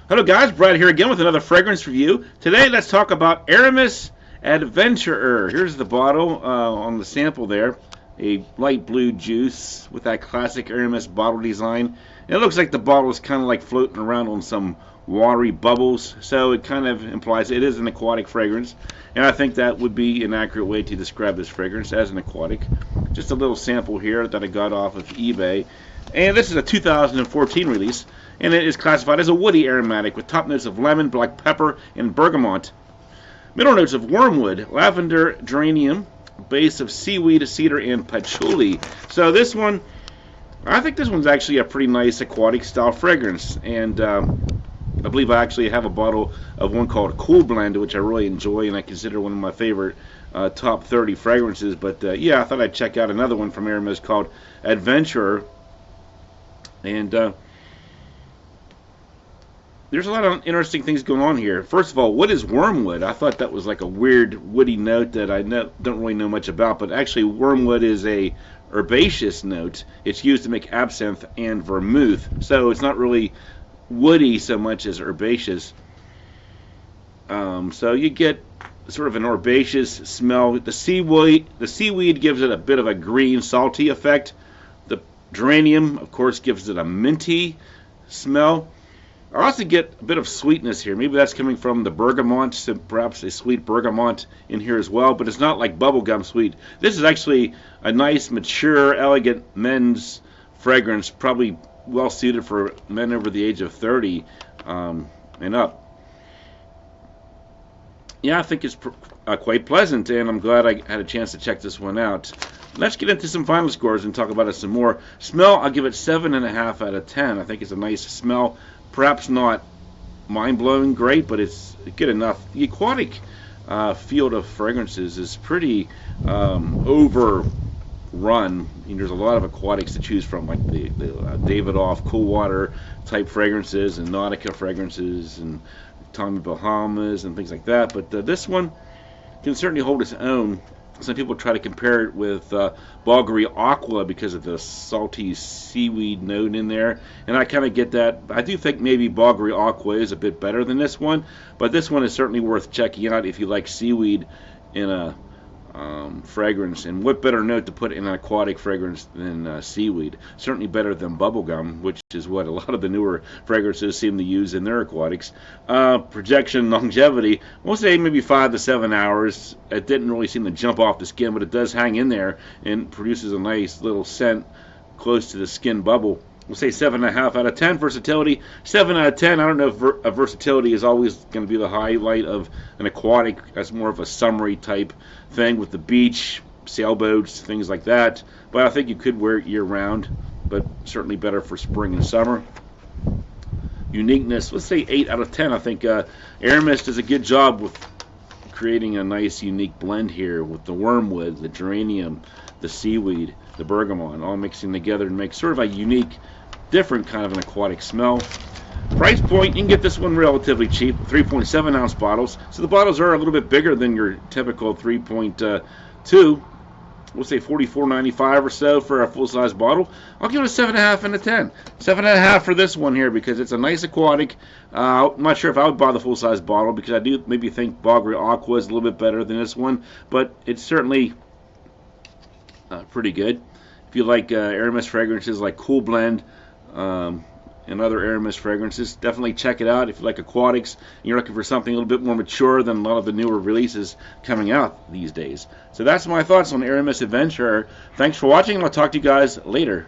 Hello guys, Brad here again with another fragrance review. Today let's talk about Aramis Adventurer. Here's the bottle on the sample there. A light blue juice with that classic Aramis bottle design. And it looks like the bottle is kind of like floating around on some watery bubbles, so it kind of implies it is an aquatic fragrance. And I think that would be an accurate way to describe this fragrance, as an aquatic. Just a little sample here that I got off of eBay. And this is a 2014 release, and it is classified as a woody aromatic with top notes of lemon, black pepper, and bergamot. Middle notes of wormwood, lavender, geranium, base of seaweed, cedar, and patchouli. So this one, I think this one's actually a pretty nice aquatic style fragrance, and I believe I actually have a bottle of one called Cool Blend, which I really enjoy and I consider one of my favorite top 30 fragrances. But yeah, I thought I'd check out another one from Aramis called Adventurer. And there's a lot of interesting things going on here. First of all, what is wormwood? I thought that was like a weird woody note that I don't really know much about, but actually wormwood is a herbaceous note. It's used to make absinthe and vermouth, so it's not really woody so much as herbaceous. So you get sort of an herbaceous smell. The seaweed gives it a bit of a green, salty effect. The geranium, of course, gives it a minty smell. I also get a bit of sweetness here. Maybe that's coming from the bergamot, so perhaps a sweet bergamot in here as well, but it's not like bubblegum sweet. This is actually a nice, mature, elegant men's fragrance, probably well suited for men over the age of 30 and up. Yeah, I think it's quite pleasant, and I'm glad I had a chance to check this one out. Let's get into some final scores and talk about it some more. Smell, I'll give it 7.5 out of 10. I think it's a nice smell. Perhaps not mind-blowing great, but it's good enough. The aquatic field of fragrances is pretty overrun. There's a lot of aquatics to choose from, like the Davidoff cool water type fragrances and Nautica fragrances and Tommy Bahamas and things like that. But this one can certainly hold its own. Some people try to compare it with Bulgari Aqua because of the salty seaweed note in there, and I kind of get that. I do think maybe Bulgari Aqua is a bit better than this one, but this one is certainly worth checking out if you like seaweed in a fragrance. And what better note to put in an aquatic fragrance than seaweed? Certainly better than bubblegum, which is what a lot of the newer fragrances seem to use in their aquatics. Projection longevity, we'll say maybe 5 to 7 hours. It didn't really seem to jump off the skin, but it does hang in there and produces a nice little scent close to the skin bubble. We'll say 7.5 out of 10. Versatility, 7 out of 10. I don't know if versatility is always going to be the highlight of an aquatic. That's more of a summery type thing with the beach, sailboats, things like that. But I think you could wear it year-round, but certainly better for spring and summer. Uniqueness, let's say 8 out of 10. I think Aramis does a good job with creating a nice, unique blend here with the wormwood, the geranium, the seaweed, the bergamot, all mixing together to make sort of a unique, different kind of an aquatic smell. Price point, you can get this one relatively cheap, 3.7 ounce bottles. So the bottles are a little bit bigger than your typical 3.2. We'll say $44.95 or so for a full-size bottle. I'll give it a 7.5 out of 10. 7.5 for this one here because it's a nice aquatic. I'm not sure if I would buy the full-size bottle because I do maybe think Bulgari Aqua is a little bit better than this one, but it's certainly pretty good. If you like Aramis fragrances like Cool Blend and other Aramis fragrances, definitely check it out. If you like aquatics and you're looking for something a little bit more mature than a lot of the newer releases coming out these days. So that's my thoughts on Aramis Adventurer. Thanks for watching, and I'll talk to you guys later.